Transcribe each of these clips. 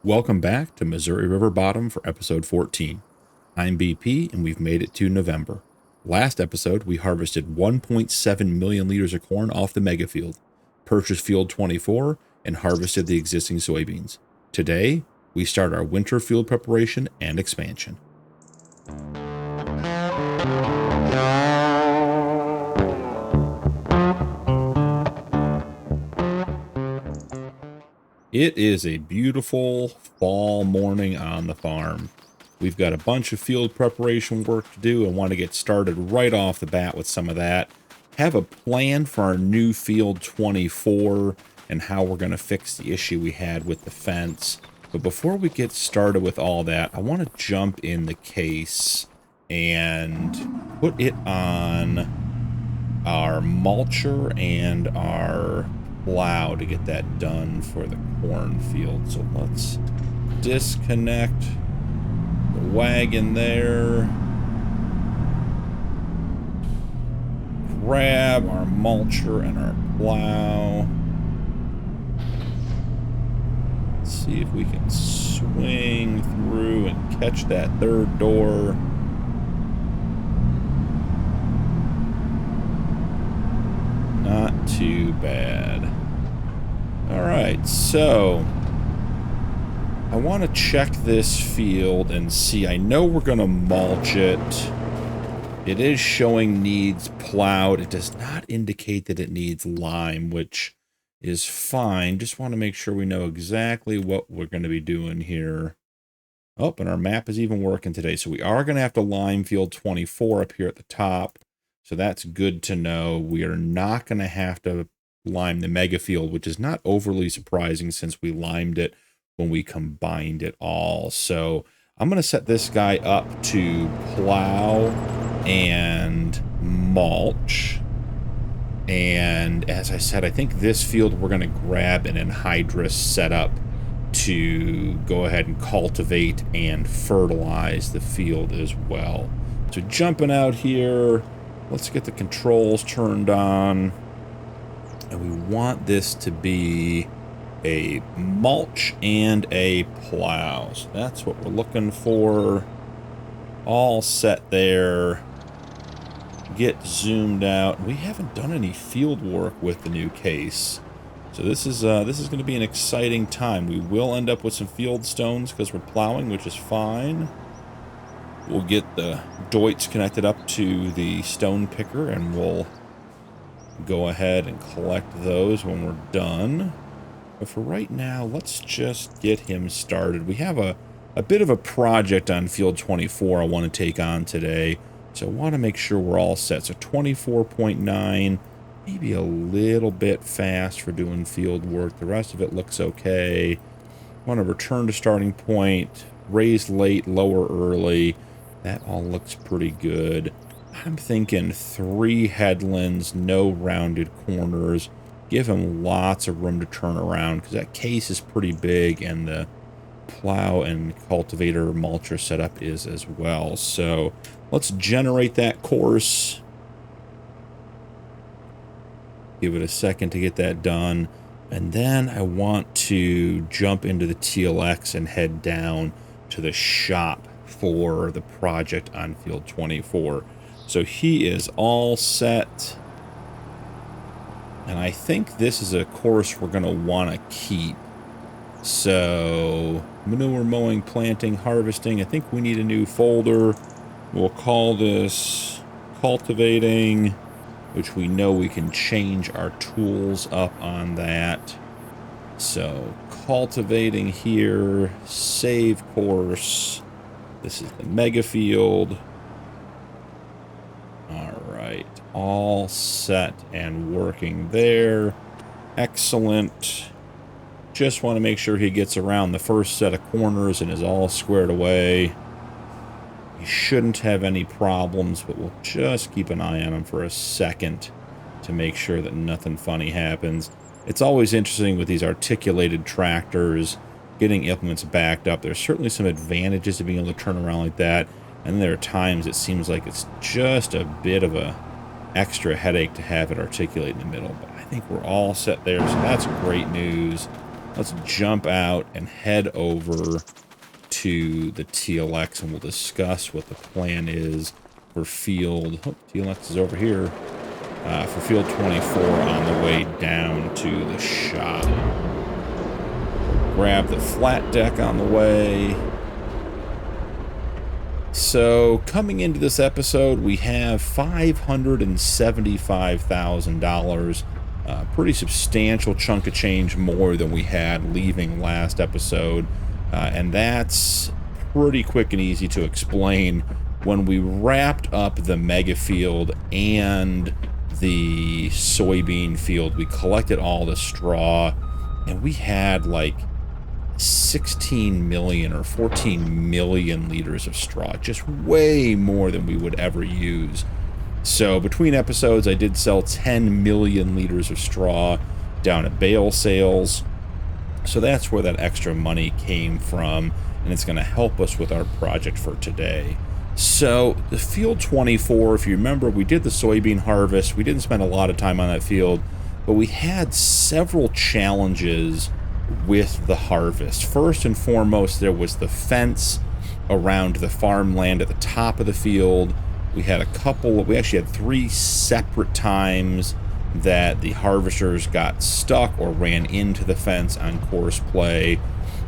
Welcome back to Missouri River Bottom for episode 14. I'm BP and we've made it to November. Last episode, we harvested 1.7 million liters of corn off the mega field, purchased field 24, and harvested the existing soybeans. Today, we start our winter field preparation and expansion. It is a beautiful fall morning on the farm. We've got a bunch of field preparation work to do and want to get started right off the bat with some of that. Have a plan for our new field 24 and how we're going to fix the issue we had with the fence. But before we get started with all that, I want to jump in the case and put it on our mulcher and our plow to get that done for the cornfield. So let's disconnect the wagon there, grab our mulcher and our plow. Let's see if we can swing through and catch that third door. Not too bad. All right, so I want to check this field and see. I know we're going to mulch it. It is showing needs plowed. It does not indicate that it needs lime, which is fine. Just want to make sure we know exactly what we're going to be doing here. Oh, and our map is even working today. So we are going to have to lime field 24 up here at the top. So that's good to know. We are not going to have to lime the mega field, which is not overly surprising since we limed it when we combined it all. So I'm going to set this guy up to plow and mulch. And as I said, I think this field we're going to grab an anhydrous setup to go ahead and cultivate and fertilize the field as well. So jumping out here, let's get the controls turned on. And we want this to be a mulch and a plow. So that's what we're looking for. All set there. Get zoomed out. We haven't done any field work with the new case. So this is going to be an exciting time. We will end up with some field stones because we're plowing, which is fine. We'll get the doits connected up to the stone picker and we'll go ahead and collect those when we're done. But for right now, let's just get him started. We have a bit of a project on field 24 I want to take on today. So I want to make sure we're all set. So 24.9, maybe a little bit fast for doing field work. The rest of it looks okay. Want to return to starting point, raise late, lower early. That all looks pretty good. I'm thinking 3 headlands, no rounded corners. Give him lots of room to turn around because that case is pretty big and the plow and cultivator mulcher setup is as well. So let's generate that course. Give it a second to get that done. And then I want to jump into the TLX and head down to the shop for the project on field 24. So he is all set. And I think this is a course we're going to want to keep. So manure mowing, planting, harvesting. I think we need a new folder. We'll call this cultivating, which we know we can change our tools up on that. So cultivating here, save course. This is the mega field. All right, all set and working there. Excellent. Just want to make sure he gets around the first set of corners and is all squared away. He shouldn't have any problems, but we'll just keep an eye on him for a second to make sure that nothing funny happens. It's always interesting with these articulated tractors, getting implements backed up. There's certainly some advantages to being able to turn around like that. And there are times it seems like it's just a bit of a extra headache to have it articulate in the middle. But I think we're all set there, so that's great news. let's jump out and head over to the TLX, and we'll discuss what the plan is for field. Oh, TLX is over here. For field 24 on the way down to the shop. Grab the flat deck on the way. So, coming into this episode, we have $575,000. Pretty substantial chunk of change more than we had leaving last episode. And that's pretty quick and easy to explain. When we wrapped up the mega field and the soybean field, we collected all the straw, and we had like 16 million or 14 million liters of straw, just way more than we would ever use. So between episodes, I did sell 10 million liters of straw down at bale sales. So that's where that extra money came from, and it's going to help us with our project for today. So the field 24, if you remember, we did the soybean harvest. We didn't spend a lot of time on that field, but we had several challenges with the harvest. First and foremost, there was the fence around the farmland at the top of the field. We actually had 3 separate times that the harvesters got stuck or ran into the fence on course play.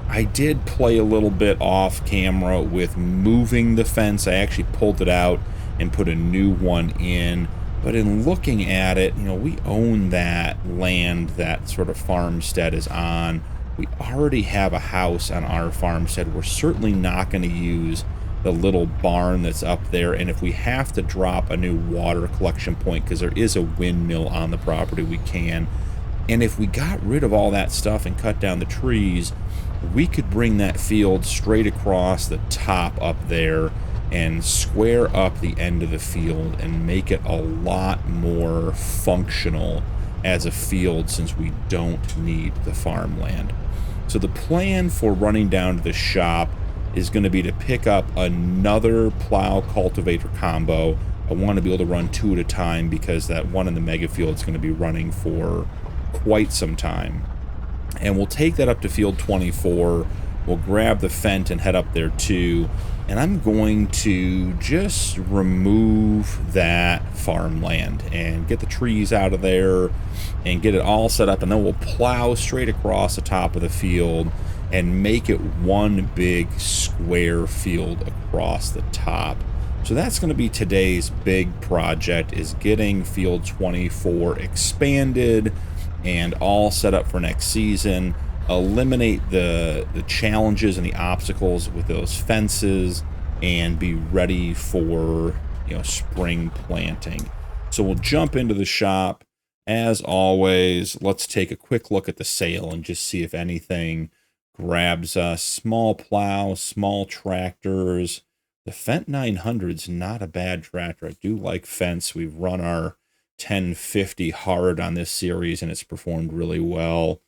I did play a little bit off camera with moving the fence. I actually pulled it out and put a new one in. But in looking at it, we own that land that sort of farmstead is on. We already have a house on our farmstead. We're certainly not going to use the little barn that's up there. And if we have to drop a new water collection point, because there is a windmill on the property, we can. And if we got rid of all that stuff and cut down the trees, we could bring that field straight across the top up there and square up the end of the field and make it a lot more functional as a field, since we don't need the farmland. So the plan for running down to the shop is going to be to pick up another plow cultivator combo. I want to be able to run 2 at a time, because that one in the mega field is going to be running for quite some time. And we'll take that up to field 24. We'll grab the Fent and head up there too. And I'm going to just remove that farmland and get the trees out of there and get it all set up. And then we'll plow straight across the top of the field and make it one big square field across the top. So that's going to be today's big project, is getting field 24 expanded and all set up for next season. Eliminate the challenges and the obstacles with those fences, and be ready for spring planting. So we'll jump into the shop. As always, let's take a quick look at the sale and just see if anything grabs us. Small plow, small tractors. The Fent 900's not a bad tractor. I do like Fents. We've run our 1050 hard on this series, and it's performed really well.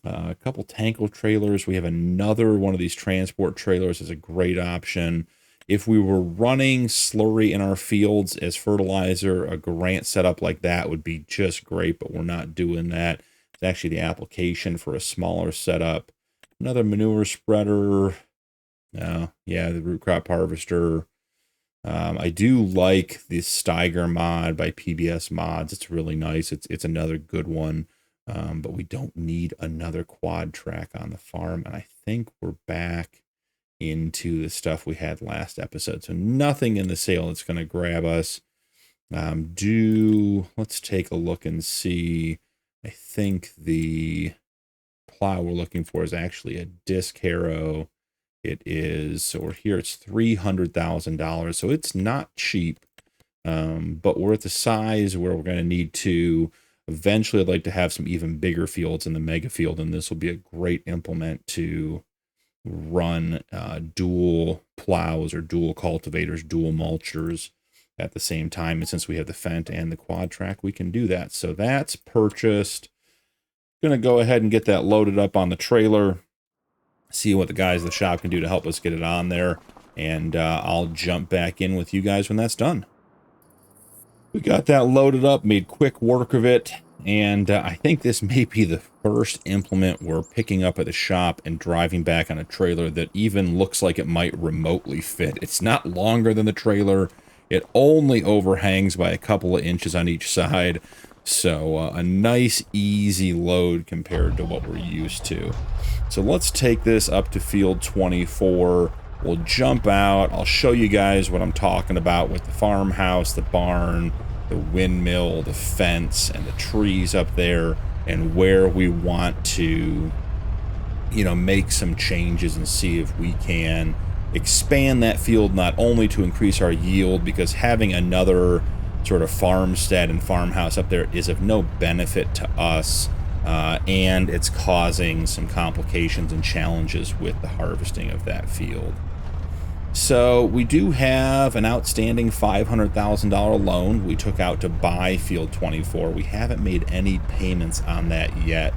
A couple Tanko trailers. We have another one of these transport trailers as a great option. If we were running slurry in our fields as fertilizer, a Grant setup like that would be just great, but we're not doing that. It's actually the application for a smaller setup. Another manure spreader. Yeah, the root crop harvester. I do like the Steiger mod by PBS Mods. It's really nice. It's another good one. But we don't need another quad track on the farm. And I think we're back into the stuff we had last episode. So nothing in the sale that's going to grab us. Let's take a look and see. I think the plow we're looking for is actually a disc harrow. So we're here, it's $300,000. So it's not cheap. But we're at the size where we're going to need to. Eventually, I'd like to have some even bigger fields in the mega field, and this will be a great implement to run dual plows or dual cultivators, dual mulchers at the same time. And since we have the Fent and the quad track, we can do that. So that's purchased. Going to go ahead and get that loaded up on the trailer, see what the guys at the shop can do to help us get it on there, and I'll jump back in with you guys when that's done. We got that loaded up, made quick work of it, And I think this may be the first implement we're picking up at the shop and driving back on a trailer that even looks like it might remotely fit. It's not longer than the trailer. It only overhangs by a couple of inches on each side. So a nice, easy load compared to what we're used to. So let's take this up to field 24. We'll jump out. I'll show you guys what I'm talking about with the farmhouse, the barn, the windmill, the fence, and the trees up there, and where we want to, you know, make some changes and see if we can expand that field, not only to increase our yield, because having another sort of farmstead and farmhouse up there is of no benefit to us, and it's causing some complications and challenges with the harvesting of that field. So we do have an outstanding $500,000 loan we took out to buy field 24. We haven't made any payments on that yet.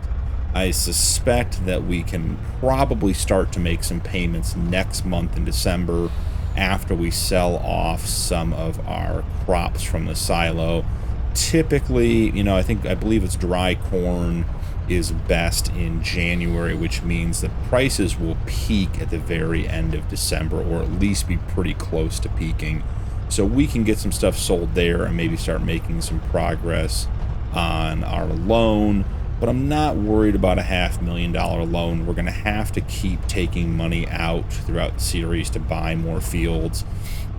I suspect that we can probably start to make some payments next month in December after we sell off some of our crops from the silo. Typically, you know, I believe it's dry corn is best in January, which means the prices will peak at the very end of December, or at least be pretty close to peaking. So we can get some stuff sold there and maybe start making some progress on our loan. But I'm not worried about a $500,000 loan. We're going to have to keep taking money out throughout the series to buy more fields.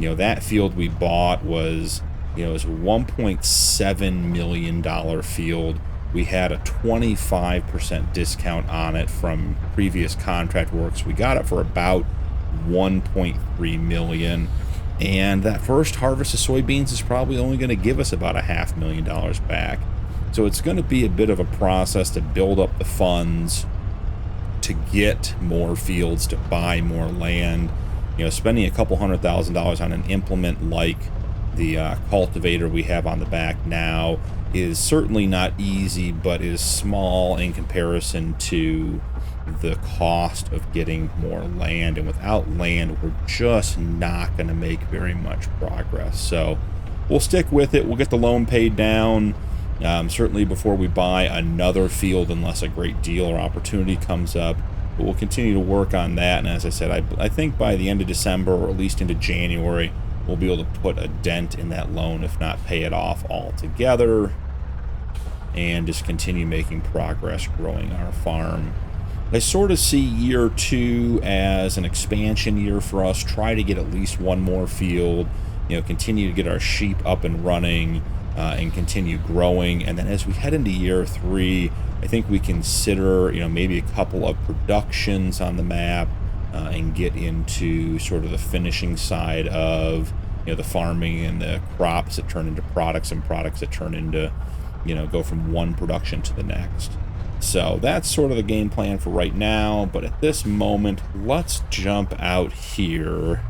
You know, that field we bought was, you know, it was a $1.7 million field. We had a 25% discount on it from previous contract works. We got it for about $1.3 million. And that first harvest of soybeans is probably only going to give us about a $500,000 back. So it's going to be a bit of a process to build up the funds to get more fields, to buy more land. You know, spending a couple $100,000 on an implement like the cultivator we have on the back now is certainly not easy, but is small in comparison to the cost of getting more land. And without land, we're just not going to make very much progress. So we'll stick with it. We'll get the loan paid down, certainly before we buy another field, unless a great deal or opportunity comes up. But we'll continue to work on that. And as I said, I think by the end of December, or at least into January, we'll be able to put a dent in that loan, if not pay it off altogether, and just continue making progress growing our farm. I sort of see year 2 as an expansion year for us. Try to get at least one more field, you know, continue to get our sheep up and running, and continue growing. And then as we head into year 3, I think we consider, you know, maybe a couple of productions on the map, and get into sort of the finishing side of, you know, the farming and the crops that turn into products, and products that turn into, you know, go from one production to the next. So that's sort of the game plan for right now. But at this moment, let's jump out here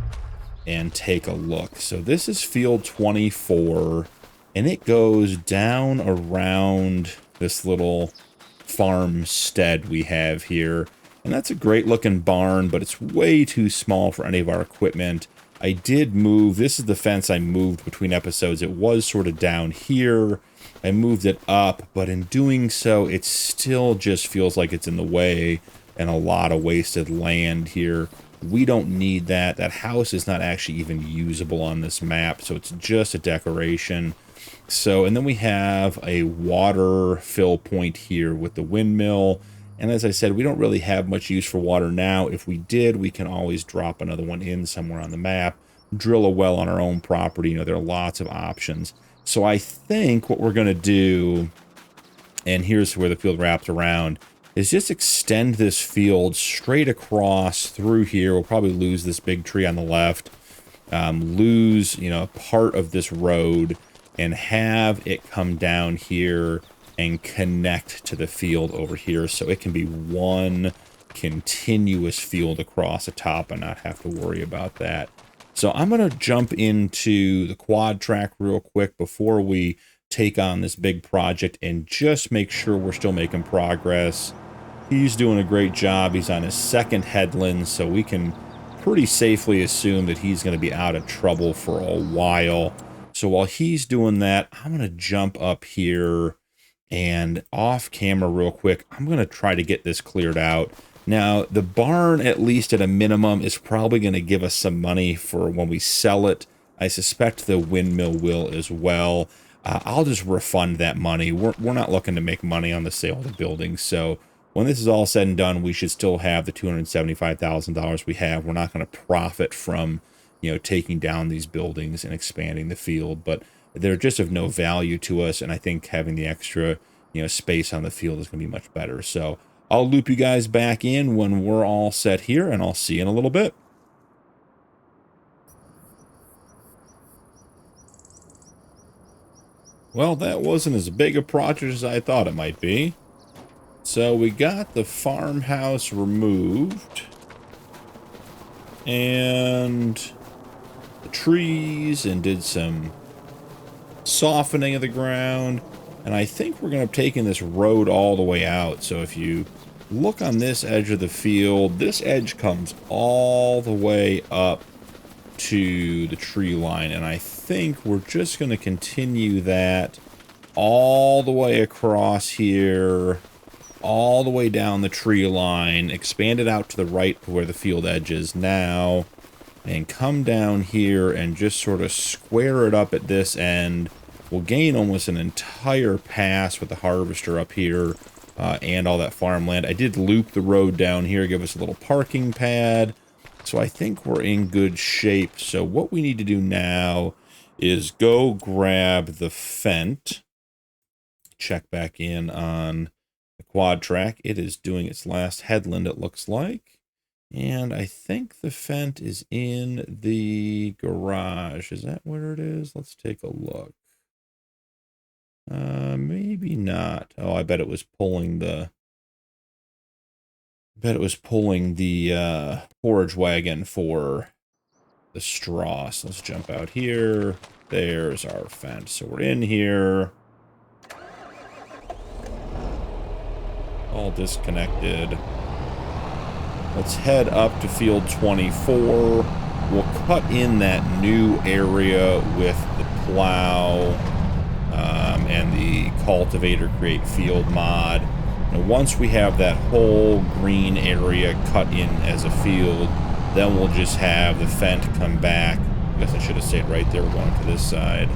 and take a look. So this is field 24, and it goes down around this little farmstead we have here. And that's a great looking barn, but it's way too small for any of our equipment. I did move, this is the fence I moved between episodes. It was sort of down here. I moved it up, but in doing so, it still just feels like it's in the way, and a lot of wasted land here. We don't need that. That house is not actually even usable on this map, so it's just a decoration. So, and then we have a water fill point here with the windmill. And as I said, we don't really have much use for water now. If we did, we can always drop another one in somewhere on the map, drill a well on our own property. You know, there are lots of options. So I think what we're going to do, and here's where the field wraps around, is just extend this field straight across through here. We'll probably lose this big tree on the left, lose, you know, part of this road, and have it come down here and connect to the field over here, so it can be one continuous field across the top and not have to worry about that. So I'm going to jump into the quad track real quick before we take on this big project and just make sure we're still making progress. He's doing a great job. He's on his second headland, so we can pretty safely assume that he's going to be out of trouble for a while. So while he's doing that, I'm going to jump up here And off camera real quick, I'm going to try to get this cleared out. Now, the barn, at least at a minimum, is probably going to give us some money for when we sell it. I suspect the windmill will as well. I'll just refund that money. We're not looking to make money on the sale of the building. So when this is all said and done, we should still have the $275,000 we have. We're not going to profit from, you know, taking down these buildings and expanding the field. But they're just of no value to us. And I think having the extra, you know, space on the field is going to be much better. So I'll loop you guys back in when we're all set here, and I'll see you in a little bit. Well, that wasn't as big a project as I thought it might be. So we got the farmhouse removed. And the trees, and did some softening of the ground. And I think we're going to be taking this road all the way out. So if you look on this edge of the field, this edge comes all the way up to the tree line. And I think we're just going to continue that all the way across here, all the way down the tree line, expand it out to the right to where the field edge is now, and come down here and just sort of square it up at this end. We'll gain almost an entire pass with the harvester up here and all that farmland. I did loop the road down here, give us a little parking pad. So I think we're in good shape. So what we need to do now is go grab the Fent. Check back in on the quad track. It is doing its last headland, it looks like. And I think the Fent is in the garage. Is that where it is? Let's take a look. Maybe not. Oh, I bet it was pulling the... forage wagon for the straw. So let's jump out here. There's our Fent. So we're in here. All disconnected. Let's head up to field 24. We'll cut in that new area with the plow and the cultivator create field mod. And once we have that whole green area cut in as a field, then we'll just have the Fent come back. I guess I should have stayed right there. We're going to this side.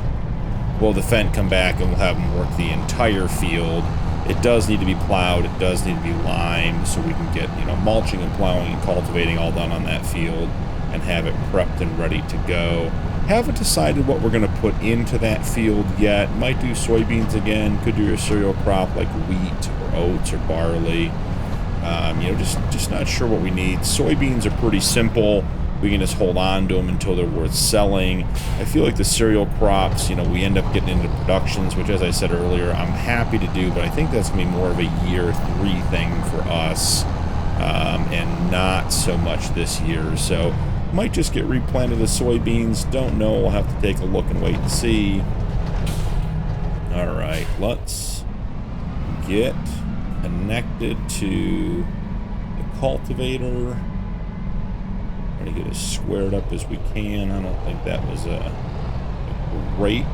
Well, the Fent come back and we'll have them work the entire field. It does need to be plowed. It does need to be limed so we can get, you know, mulching and plowing and cultivating all done on that field and have it prepped and ready to go. Haven't decided what we're going to put into that field yet. Might do soybeans again. Could do a cereal crop like wheat or oats or barley. You know, just not sure what we need. Soybeans are pretty simple. We can just hold on to them until they're worth selling. I feel like the cereal crops, you know, we end up getting into productions, which, as I said earlier, I'm happy to do, but I think that's going to be more of a year 3 thing for us, and not so much this year. So might just get replanted as soybeans. Don't know. We'll have to take a look and wait and see. All right, let's get connected to the cultivator. Trying to get as squared up as we can. I don't think that was a great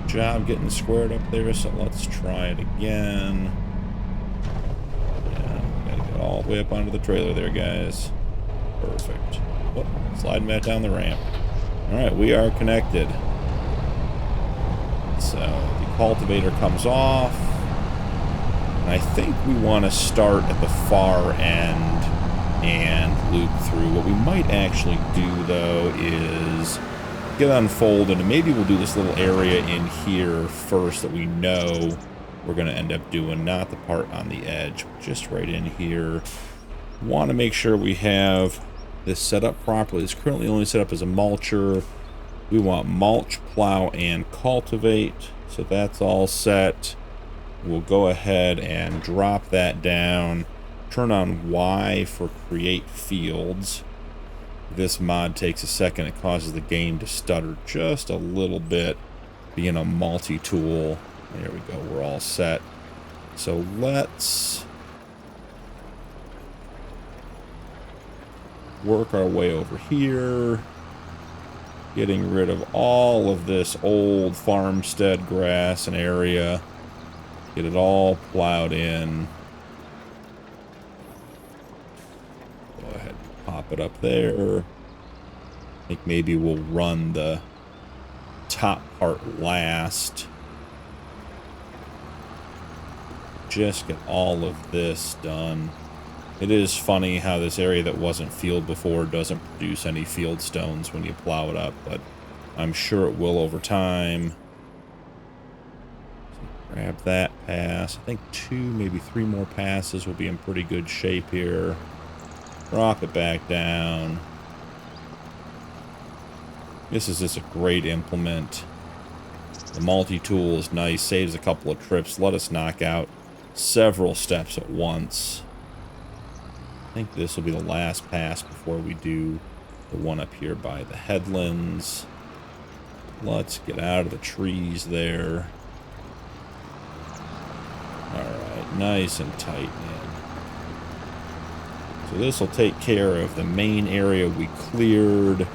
job getting squared up there, so let's try it again. Yeah, gotta get all the way up onto the trailer there, guys. Perfect. Oh, sliding back down the ramp. Alright, we are connected. So the cultivator comes off. I think we want to start at the far end and loop through. What we might actually do, though, is get unfolded, and maybe we'll do this little area in here first that we know we're going to end up doing, not the part on the edge, just right in here. Want to make sure we have this set up properly. It's currently only set up as a mulcher. We want mulch, plow, and cultivate, so that's all set. We'll go ahead and drop that down. Turn on Y for create fields. This mod takes a second. It causes the game to stutter just a little bit, being a multi-tool. There we go. We're all set. So let's work our way over here. Getting rid of all of this old farmstead grass and area. Get it all plowed in. Go ahead and pop it up there. I think maybe we'll run the top part last. Just get all of this done. It is funny how this area that wasn't field before doesn't produce any field stones when you plow it up, but I'm sure it will over time. So grab that pass. I think 2, maybe 3 more passes will be in pretty good shape here. Drop it back down. This is just a great implement. The multi-tool is nice, saves a couple of trips, let us knock out several steps at once. I think this will be the last pass before we do the one up here by the headlands. Let's get out of the trees there. Alright, nice and tight, man. So this will take care of the main area we cleared.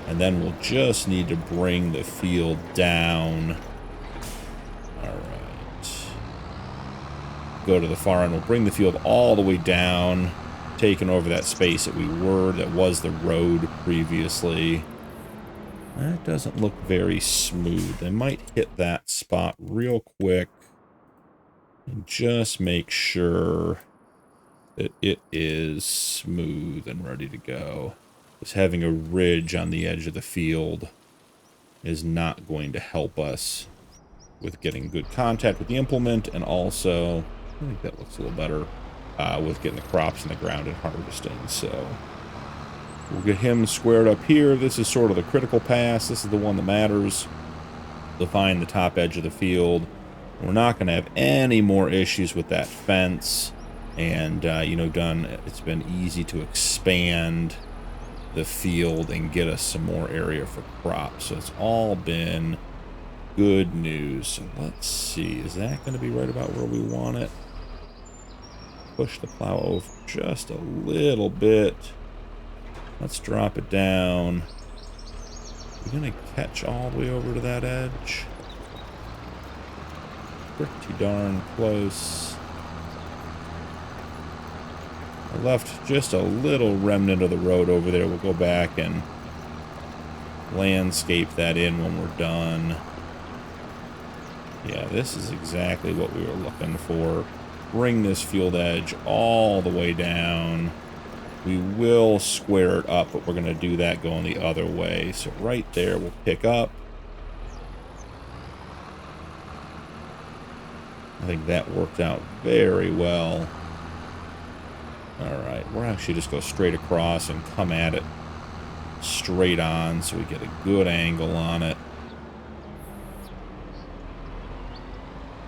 And then we'll just need to bring the field down. Alright. Go to the far end. We'll bring the field all the way down. Taking over that space that was the road previously. That doesn't look very smooth. They might hit that spot real quick. And just make sure that it is smooth and ready to go. Just having a ridge on the edge of the field is not going to help us with getting good contact with the implement, and also, I think that looks a little better with getting the crops in the ground and harvesting. So we'll get him squared up here. This is sort of the critical pass. This is the one that matters. Define the top edge of the field. We're not going to have any more issues with that fence. And, you know, it's been easy to expand the field and get us some more area for crops. So it's all been good news. So let's see. Is that going to be right about where we want it? Push the plow over just a little bit. Let's drop it down. We're going to catch all the way over to that edge. Pretty darn close. I left just a little remnant of the road over there. We'll go back and landscape that in when we're done. Yeah, this is exactly what we were looking for. Bring this field edge all the way down. We will square it up, but we're going to do that going the other way. So right there, we'll pick up. I think that worked out very well. Alright, we'll actually just go straight across and come at it straight on so we get a good angle on it.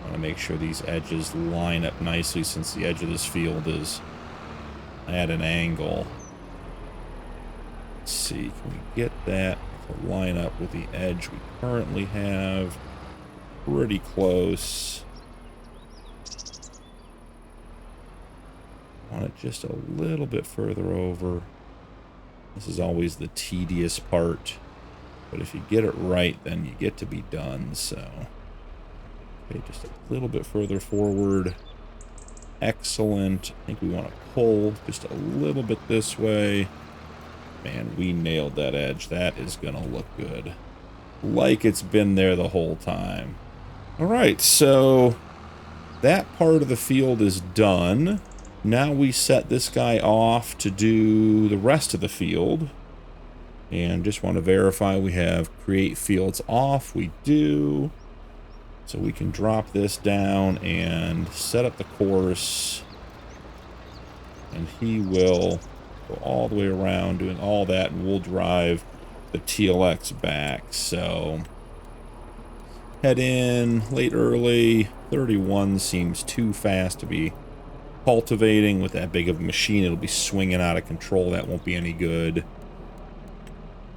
I want to make sure these edges line up nicely since the edge of this field is at an angle. Let's see, can we get that to line up with the edge we currently have? Pretty close. Want it just a little bit further over. This is always the tedious part, but if you get it right, then you get to be done. So, okay, just a little bit further forward. Excellent. I think we want to pull just a little bit this way. Man, we nailed that edge. That is gonna look good, like it's been there the whole time. All right, so that part of the field is done. Now we set this guy off to do the rest of the field. And just want to verify we have create fields off. We do. So we can drop this down and set up the course. And he will go all the way around doing all that, and we'll drive the TLX back. So head in late early. 31 seems too fast to be cultivating with that big of a machine. It'll be swinging out of control. That won't be any good.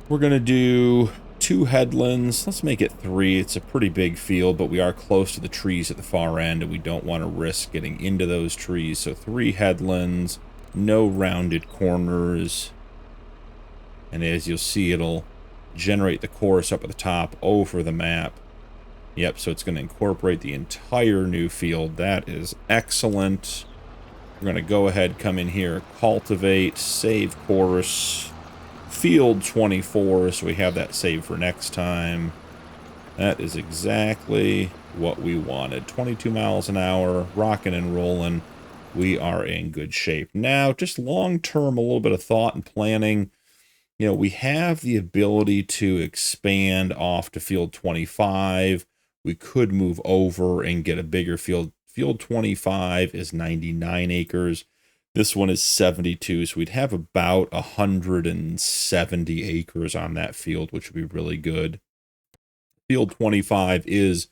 We're gonna do 2 headlands. Let's make it 3. It's a pretty big field, but we are close to the trees at the far end, and we don't want to risk getting into those trees. So 3 headlands, no rounded corners, and as you'll see, it'll generate the course up at the top over the map. Yep, so it's going to incorporate the entire new field. That is excellent. We're going to go ahead, come in here, cultivate, save course, field 24, so we have that saved for next time. That is exactly what we wanted. 22 miles an hour, rocking and rolling. We are in good shape. Now, just long-term, a little bit of thought and planning. You know, we have the ability to expand off to field 25. We could move over and get a bigger field. Field 25 is 99 acres. This one is 72, so we'd have about 170 acres on that field, which would be really good. Field 25 is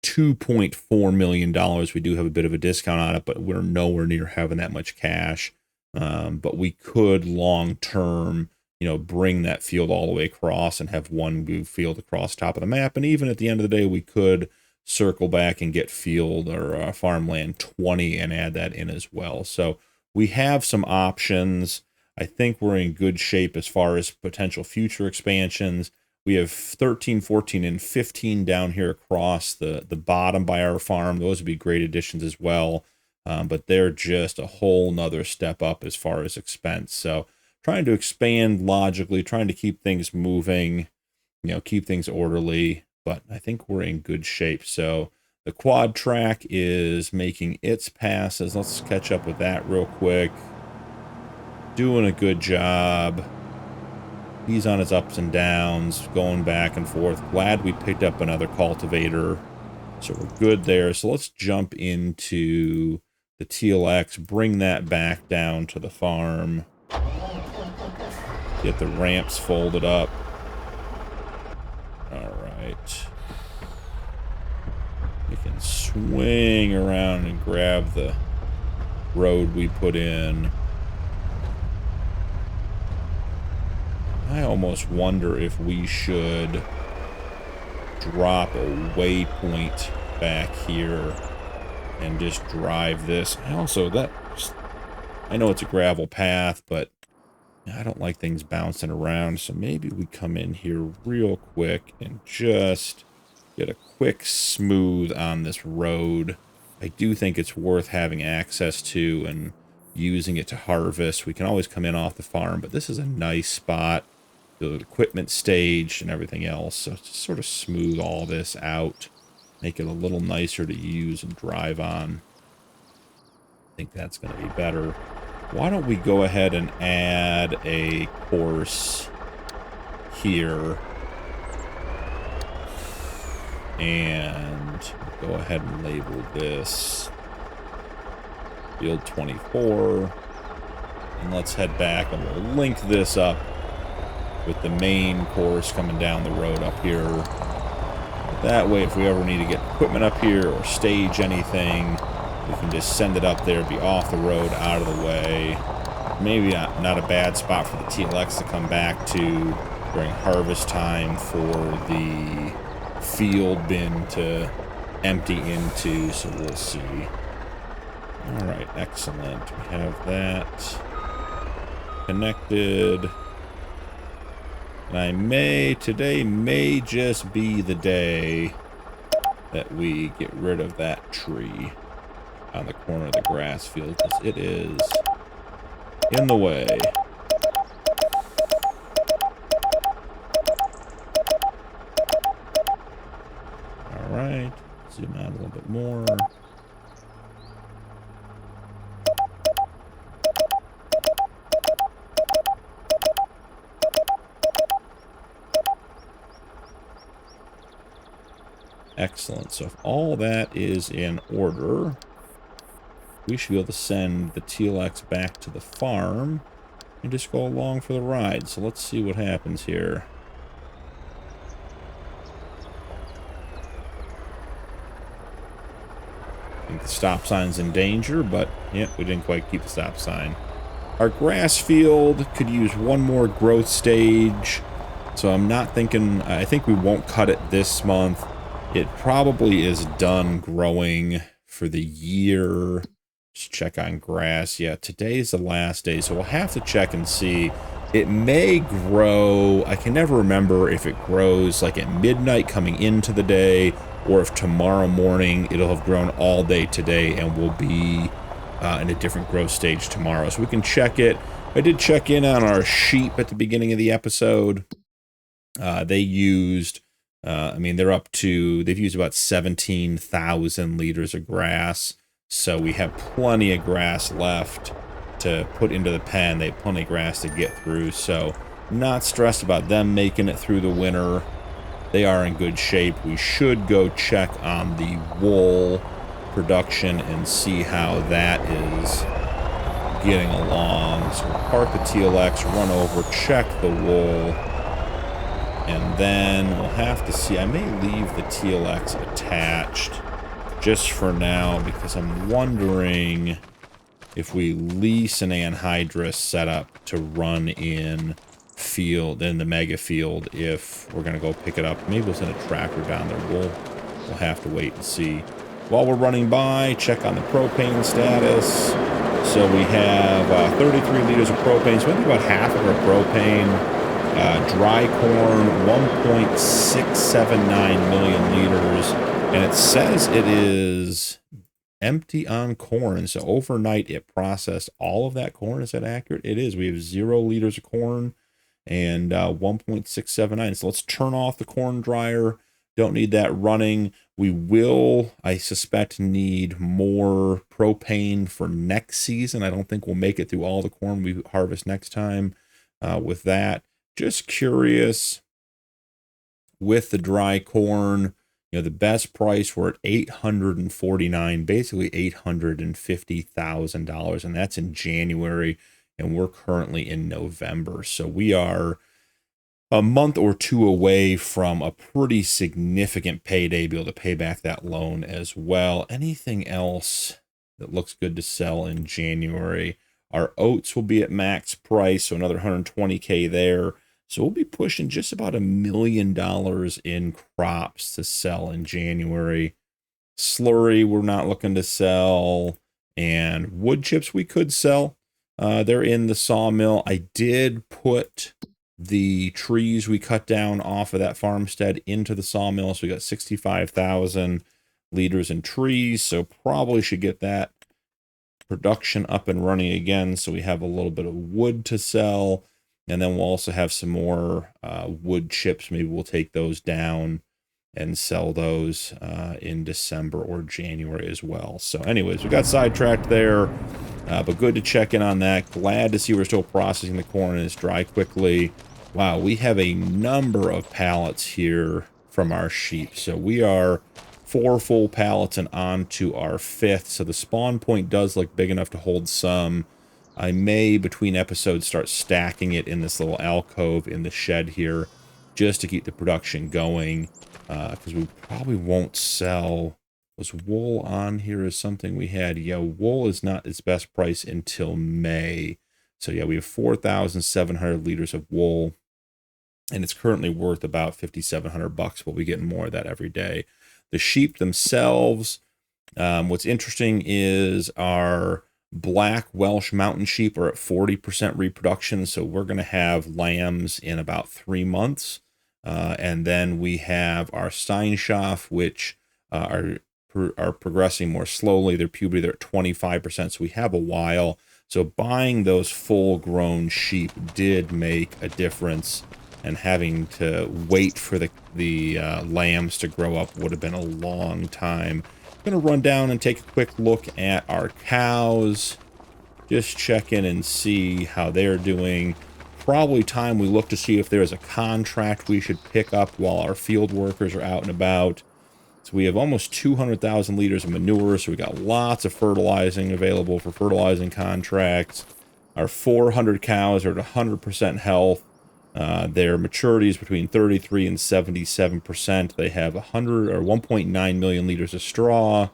$2.4 million. We do have a bit of a discount on it, but we're nowhere near having that much cash. But we could long-term, you know, bring that field all the way across and have one new field across the top of the map. And even at the end of the day, we could circle back and get field or farmland 20 and add that in as well. So we have some options. I think we're in good shape as far as potential future expansions. We have 13, 14, and 15 down here across the bottom by our farm. Those would be great additions as well. But they're just a whole nother step up as far as expense. So trying to expand logically, trying to keep things moving, you know, keep things orderly. But I think we're in good shape. So the quad track is making its passes. Let's catch up with that real quick. Doing a good job. He's on his ups and downs, going back and forth. Glad we picked up another cultivator. So we're good there. So let's jump into the TLX, bring that back down to the farm. Get the ramps folded up. All right. We can swing around and grab the road we put in. I almost wonder if we should drop a waypoint back here and just drive this. Also, I know it's a gravel path, but I don't like things bouncing around, so maybe we come in here real quick and just get a quick smooth on this road. I do think it's worth having access to and using it to harvest. We can always come in off the farm, but this is a nice spot. The equipment stage and everything else, so just sort of smooth all this out, make it a little nicer to use and drive on. I think that's going to be better. Why don't we go ahead and add a course here and go ahead and label this field 24, and let's head back and we'll link this up with the main course coming down the road up here. That way, if we ever need to get equipment up here or stage anything, we can just send it up there, be off the road, out of the way. Maybe not a bad spot for the TLX to come back to during harvest time for the field bin to empty into, so we'll see. All right, excellent. We have that connected. And today may just be the day that we get rid of that tree on the corner of the grass field, because it is in the way. All right, zoom out a little bit more. Excellent. So if all that is in order, we should be able to send the TLX back to the farm and just go along for the ride. So let's see what happens here. I think the stop sign's in danger, but yeah, we didn't quite keep the stop sign. Our grass field could use one more growth stage, so I'm not thinking, I think we won't cut it this month. It probably is done growing for the year. Just check on grass. Yeah, today's the last day, so we'll have to check and see It may grow, I can never remember if it grows like at midnight coming into the day, or if tomorrow morning it'll have grown all day today and will be in a different growth stage tomorrow. So we can check it. I did check in on our sheep at the beginning of the episode. They used, I mean, they've used about 17,000 liters of grass. So we have plenty of grass left to put into the pen. They have plenty of grass to get through, so not stressed about them making it through the winter. They are in good shape. We should go check on the wool production and see how that is getting along. So we'll park the TLX, run over, check the wool, and then we'll have to see. I may leave the TLX attached just for now because I'm wondering if we lease an anhydrous setup to run in the mega field, if we're going to go pick it up. Maybe we'll send a tractor down there. We'll have to wait and see. While we're running by, check on the propane status. So we have 33 liters of propane. So maybe about half of our propane. Dry corn, 1.679 million liters. And it says it is empty on corn. So overnight it processed all of that corn. Is that accurate? It is. We have 0 liters of corn and 1.679. So let's turn off the corn dryer. Don't need that running. We will, I suspect, need more propane for next season. I don't think we'll make it through all the corn we harvest next time with that. Just curious with the dry corn. You know, the best price, we're at $849, basically $850,000, and that's in January, and we're currently in November. So we are a month or two away from a pretty significant payday, be able to pay back that loan as well. Anything else that looks good to sell in January? Our oats will be at max price, so another $120K there. So we'll be pushing just about $1 million in crops to sell in January. Slurry, we're not looking to sell. And wood chips we could sell. They're in the sawmill. I did put the trees we cut down off of that farmstead into the sawmill. So we got 65,000 liters in trees. So probably should get that production up and running again. So we have a little bit of wood to sell. And then we'll also have some more wood chips. Maybe we'll take those down and sell those in December or January as well. So anyways, we got sidetracked there, but good to check in on that. Glad to see we're still processing the corn and it's dry quickly. Wow, we have a number of pallets here from our sheep. So we are 4 full pallets and on to our 5th. So the spawn point does look big enough to hold some. I may, between episodes, start stacking it in this little alcove in the shed here just to keep the production going, because we probably won't sell. Was wool on here as something we had? Yeah, wool is not its best price until May. So yeah, we have 4,700 liters of wool, and it's currently worth about $5,700, but we get more of that every day. The sheep themselves, what's interesting is our black Welsh mountain sheep are at 40% reproduction, so we're going to have lambs in about 3 months. And then we have our Steinschaft, which are progressing more slowly. Their puberty, they're at 25%, so we have a while. So buying those full-grown sheep did make a difference, and having to wait for the lambs to grow up would have been a long time. I'm going to run down and take a quick look at our cows. Just check in and see how they're doing. Probably time we look to see if there's a contract we should pick up while our field workers are out and about. So we have almost 200,000 liters of manure, so we got lots of fertilizing available for fertilizing contracts. Our 400 cows are at 100% health. Their maturity is between 33 and 77%. They have 1.9 million liters of straw.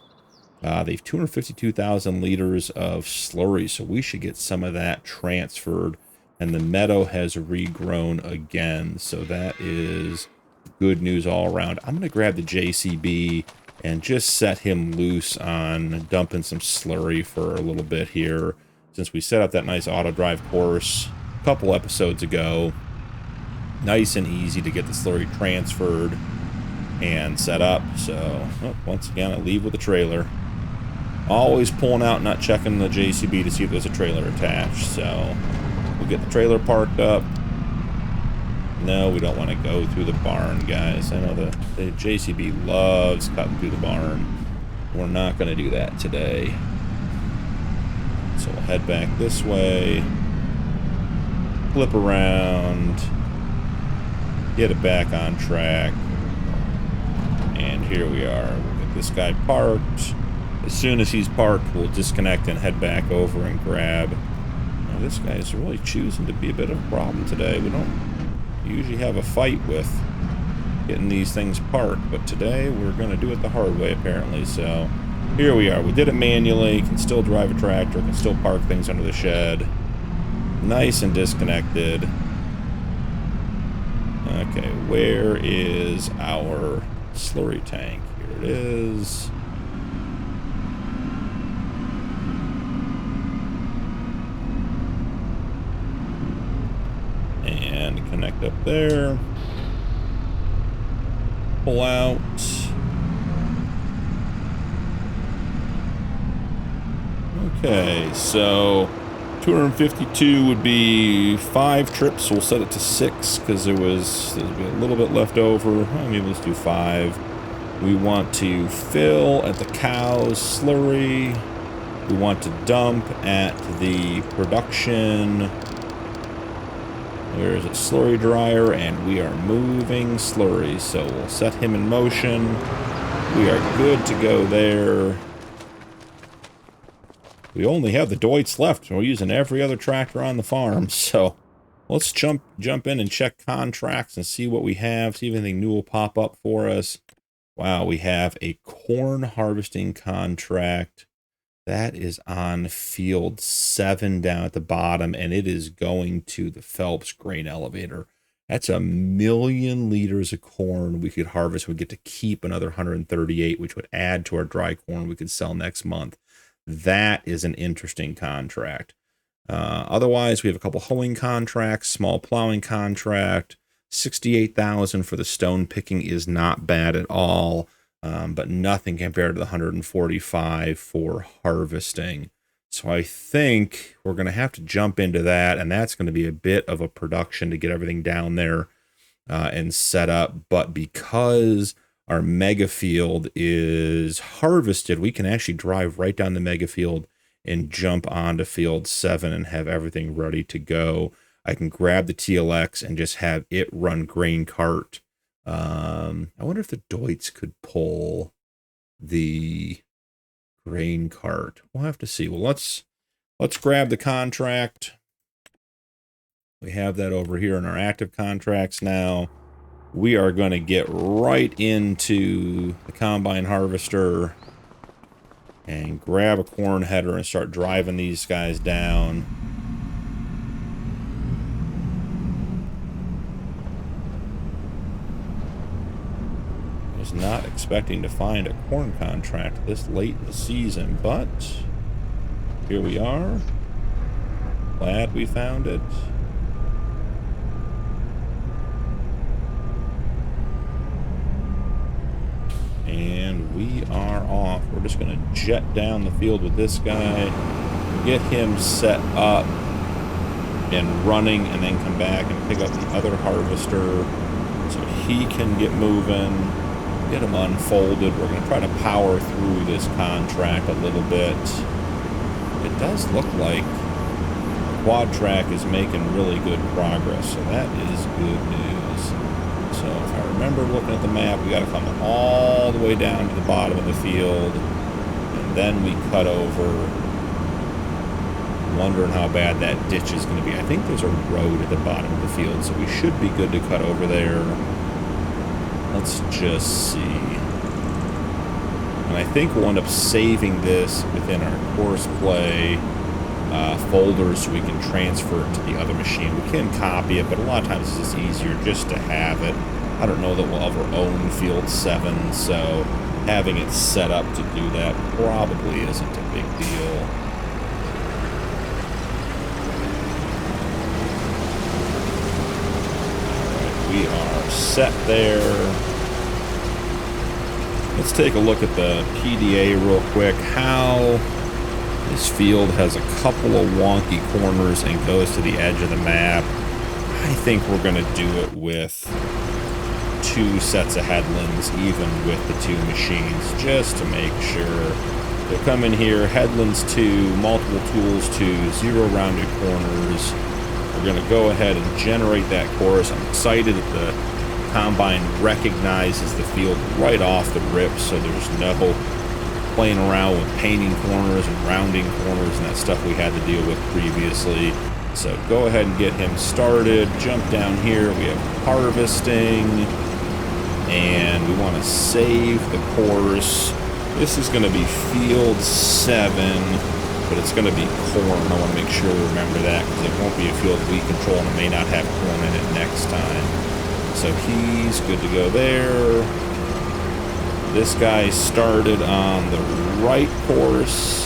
They have 252,000 liters of slurry, so we should get some of that transferred. And the meadow has regrown again, so that is good news all around. I'm going to grab the JCB and just set him loose on dumping some slurry for a little bit here, since we set up that nice auto drive course. a couple episodes ago. Nice and easy to get the slurry transferred and set up. So, once again, I leave with the trailer. Always pulling out, not checking the JCB to see if there's a trailer attached. So, we'll get the trailer parked up. No, we don't want to go through the barn, guys. I know the JCB loves cutting through the barn. We're not going to do that today. So we'll head back this way. Flip around. Get it back on track. And here we are. We'll get this guy parked. As soon as he's parked, we'll disconnect and head back over and grab. Now, this guy's really choosing to be a bit of a problem today. We don't usually have a fight with getting these things parked, but today we're going to do it the hard way, apparently. So here we are. We did it manually. Can still drive a tractor. Can still park things under the shed. Nice and disconnected. Okay, where is our slurry tank? Here it is. And connect up there. Pull out. Okay, so 252 would be 5 trips. We'll set it to 6 because there'll be a little bit left over. Maybe let's do 5. We want to fill at the cow's slurry. We want to dump at the production. Where is it? Slurry dryer, and we are moving slurry. So we'll set him in motion. We are good to go there. We only have the Deutz left. We're using every other tractor on the farm. So let's jump in and check contracts and see what we have. See if anything new will pop up for us. Wow, we have a corn harvesting contract. That is on field 7 down at the bottom, and it is going to the Phelps grain elevator. That's 1,000,000 liters of corn we could harvest. We get to keep another 138, which would add to our dry corn we could sell next month. That is an interesting contract. Otherwise, we have a couple hoeing contracts, small plowing contract. 68,000 for the stone picking is not bad at all. But nothing compared to the 145 for harvesting. So I think we're going to have to jump into that, and that's going to be a bit of a production to get everything down there and set up. But because our mega field is harvested, we can actually drive right down the mega field and jump onto field 7 and have everything ready to go. I can grab the TLX and just have it run grain cart. I wonder if the Deutz could pull the grain cart. We'll have to see. Well, let's grab the contract. We have that over here in our active contracts now. We are going to get right into the combine harvester and grab a corn header and start driving these guys down. Was not expecting to find a corn contract this late in the season, but here we are. Glad we found it. And we are off. We're just going to jet down the field with this guy, get him set up and running, and then come back and pick up the other harvester so he can get moving, get him unfolded. We're going to try to power through this contract a little bit. It does look like Quad Track is making really good progress, so that is good news. So if I remember looking at the map, we got to come all the way down to the bottom of the field, and then we cut over. Wondering how bad that ditch is going to be. I think there's a road at the bottom of the field, so we should be good to cut over there. Let's just see. And I think we'll end up saving this within our course play folder so we can transfer it to the other machine. We can copy it, but a lot of times it's just easier just to have it. I don't know that we'll ever own Field 7, so having it set up to do that probably isn't a big deal. set there. Let's take a look at the PDA real quick. How this field has a couple of wonky corners and goes to the edge of the map. I think we're going to do it with 2 sets of headlands, even with the 2 machines, just to make sure. They'll come in here, headlands 2, multiple tools 2, 0 rounded corners. We're going to go ahead and generate that course. I'm excited that the Combine recognizes the field right off the rip, so there's no playing around with painting corners and rounding corners and that stuff we had to deal with previously. So go ahead and get him started. Jump down here. We have harvesting, and we want to save the course. This is going to be field 7, but it's going to be corn. I want to make sure we remember that, because it won't be a field we control and it may not have corn in it next time. So he's good to go there. This guy started on the right course.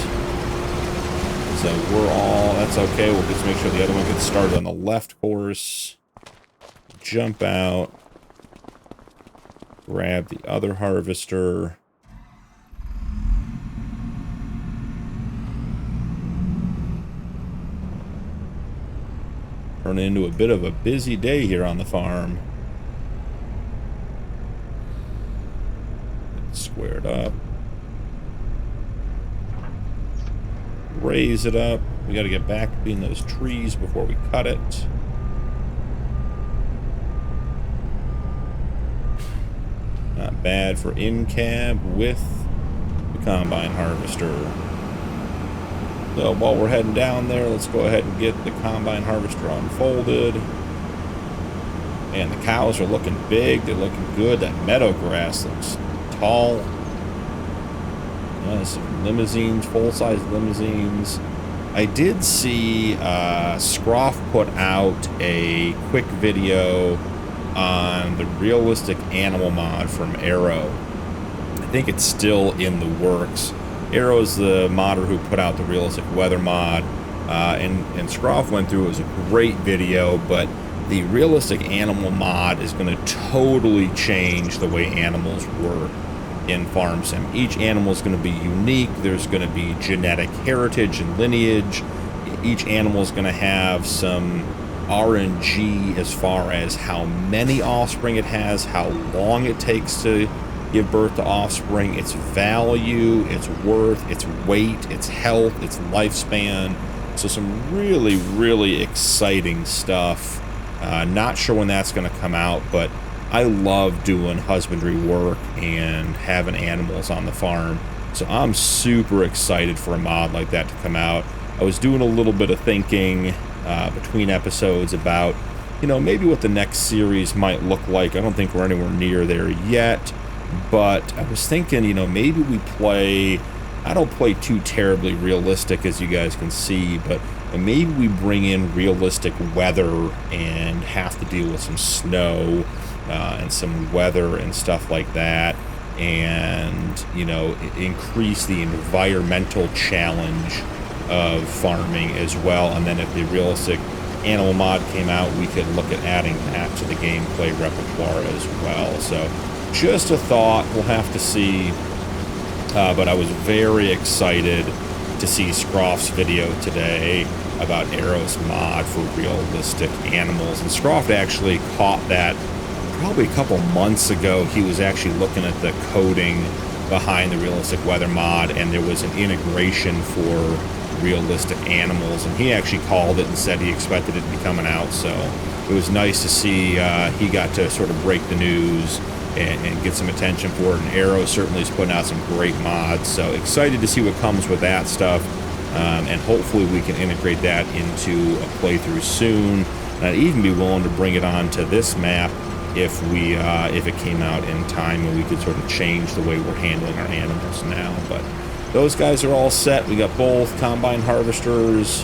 So we're all, that's okay. We'll just make sure the other one gets started on the left course. Jump out. Grab the other harvester. Turn into a bit of a busy day here on the farm. Square it up. Raise it up. We got to get back between those trees before we cut it. Not bad for in-cab with the combine harvester. So while we're heading down there, let's go ahead and get the combine harvester unfolded. And the cows are looking big. They're looking good. That meadow grass looks tall. Some limousines, full-size limousines. I did see Scroff put out a quick video on the realistic animal mod from Arrow. I think it's still in the works. Arrow is the modder who put out the realistic weather mod, and Scroff went through. It was a great video, but the realistic animal mod is going to totally change the way animals work in Farm Sim. Each animal is going to be unique. There's going to be genetic heritage and lineage. Each animal is going to have some RNG as far as how many offspring it has, how long it takes to give birth to offspring, its value, its worth, its weight, its health, its lifespan. So some really, really exciting stuff. Not sure when that's going to come out, but I love doing husbandry work and having animals on the farm. So I'm super excited for a mod like that to come out. I was doing a little bit of thinking between episodes about, you know, maybe what the next series might look like. I don't think we're anywhere near there yet. But I was thinking, you know, maybe we play, I don't play too terribly realistic, as you guys can see, but maybe we bring in realistic weather and have to deal with some snow and some weather and stuff like that, and, you know, increase the environmental challenge of farming as well. And then if the realistic animal mod came out, we could look at adding that to the gameplay repertoire as well. So just a thought, we'll have to see, but I was very excited to see Scroff's video today about Arrow's mod for realistic animals. And Scroff actually caught that probably a couple months ago. He was actually looking at the coding behind the realistic weather mod, and there was an integration for realistic animals, and he actually called it and said he expected it to be coming out. So it was nice to see he got to sort of break the news and get some attention for it. And Arrow certainly is putting out some great mods, so excited to see what comes with that stuff, and hopefully we can integrate that into a playthrough soon. And I'd even be willing to bring it on to this map if it came out in time and we could sort of change the way we're handling our animals now. But those guys are all set. We got both combine harvesters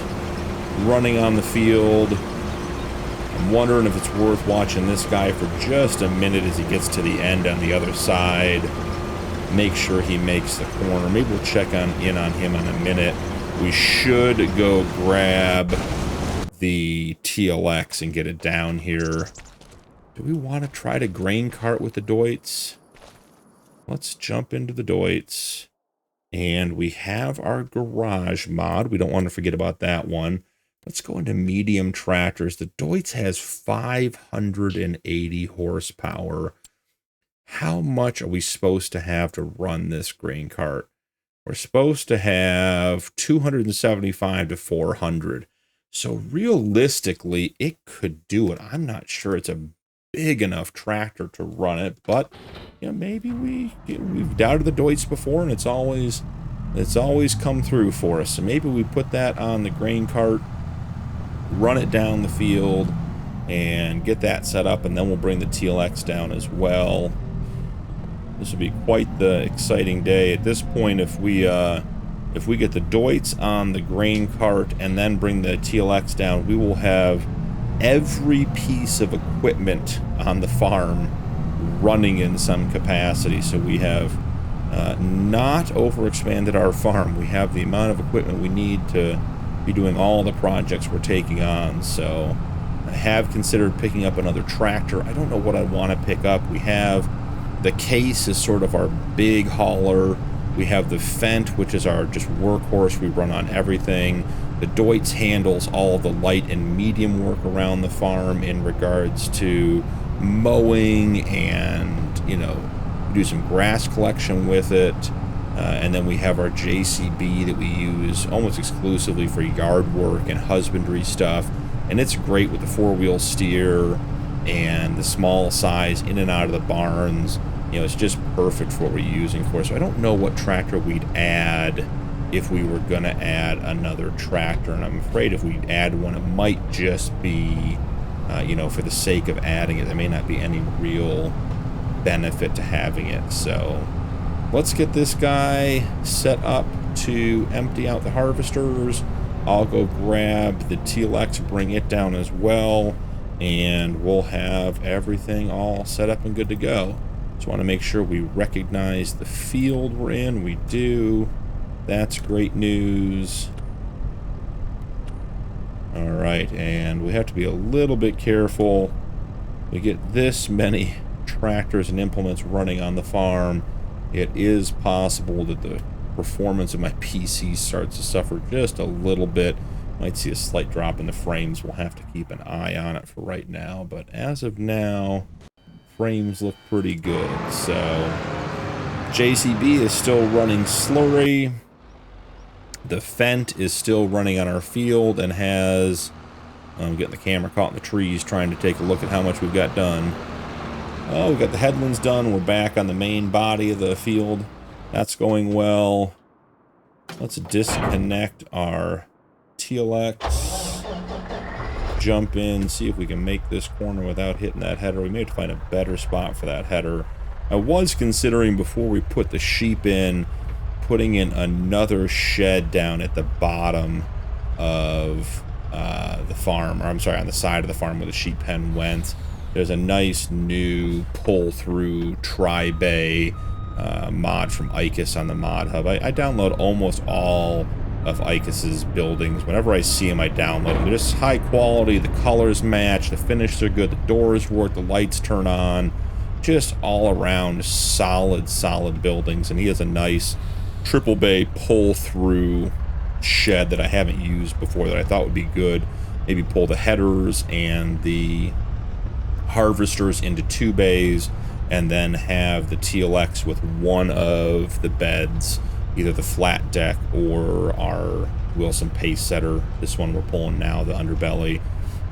running on the field. I'm wondering if it's worth watching this guy for just a minute as he gets to the end on the other side. Make sure he makes the corner. Maybe we'll check in on him in a minute. We should go grab the TLX and get it down here Do we want to try to grain cart with the Deutz? Let's jump into the Deutz. And we have our garage mod. We don't want to forget about that one. Let's go into medium tractors. The Deutz has 580 horsepower. How much are we supposed to have to run this grain cart? We're supposed to have 275 to 400. So realistically, it could do it. I'm not sure it's a big enough tractor to run it, but you know, maybe we've doubted the Deutz before, and it's always come through for us. So maybe we put that on the grain cart, run it down the field, and get that set up, and then we'll bring the TLX down as well. This will be quite the exciting day. At this point, if we get the Deutz on the grain cart and then bring the TLX down, we will have every piece of equipment on the farm running in some capacity. So we have not overexpanded our farm. We have the amount of equipment we need to be doing all the projects we're taking on. So I have considered picking up another tractor. I don't know what I want to pick up. We have the Case is sort of our big hauler. We have the Fendt, which is our just workhorse. We run on everything. The Deutz handles all the light and medium work around the farm in regards to mowing and, you know, we do some grass collection with it. And then we have our JCB that we use almost exclusively for yard work and husbandry stuff. And it's great with the four-wheel steer and the small size in and out of the barns. You know, it's just perfect for what we're using for. So I don't know what tractor we'd add if we were going to add another tractor. And I'm afraid if we add one, it might just be, you know, for the sake of adding it. There may not be any real benefit to having it. So let's get this guy set up to empty out the harvesters. I'll go grab the TLX, bring it down as well, and we'll have everything all set up and good to go. Just want to make sure we recognize the field we're in. We do. That's great news. All right, and we have to be a little bit careful. We get this many tractors and implements running on the farm. It is possible that the performance of my PC starts to suffer just a little bit. Might see a slight drop in the frames. We'll have to keep an eye on it for right now, but as of now, frames look pretty good. So JCB is still running slurry. The Fendt is still running on our field and has, I'm getting the camera caught in the trees trying to take a look at how much we've got done. Oh, we've got the headlands done. We're back on the main body of the field. That's going well. Let's disconnect our TLX. Jump in, see if we can make this corner without hitting that header. We may have to find a better spot for that header. I was considering before we put the sheep in, putting in another shed down at the bottom of the farm, or I'm sorry, on the side of the farm where the sheep pen went. There's a nice new pull-through tri-bay mod from ICUS on the mod hub. I download almost all of ICUS's buildings. Whenever I see them, I download them. They're just high quality, the colors match, the finishes are good, the doors work, the lights turn on. Just all around solid buildings. And he has a nice triple bay pull-through shed that I haven't used before that I thought would be good. Maybe pull the headers and the harvesters into 2 bays and then have the TLX with one of the beds, either the flat deck or our Wilson pace setter. This one we're pulling now, the underbelly,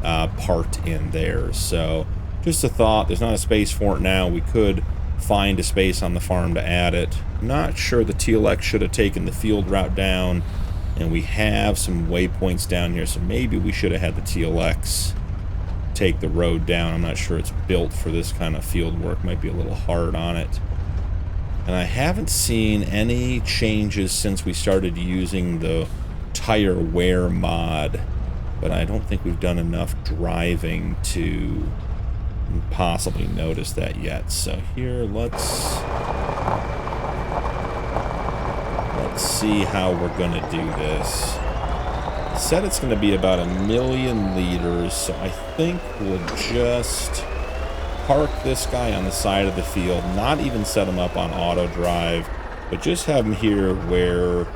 parked in there. So just a thought, there's not a space for it now. We could find a space on the farm to add it. Not sure the TLX should have taken the field route down, and we have some waypoints down here, so maybe we should have had the TLX take the road down. I'm not sure it's built for this kind of field work. Might be a little hard on it. And I haven't seen any changes since we started using the tire wear mod, but I don't think we've done enough driving to possibly notice that yet. So here, let's see how we're gonna do this. It said it's gonna be about 1 million liters, so I think we'll just park this guy on the side of the field, not even set him up on auto drive, but just have him here where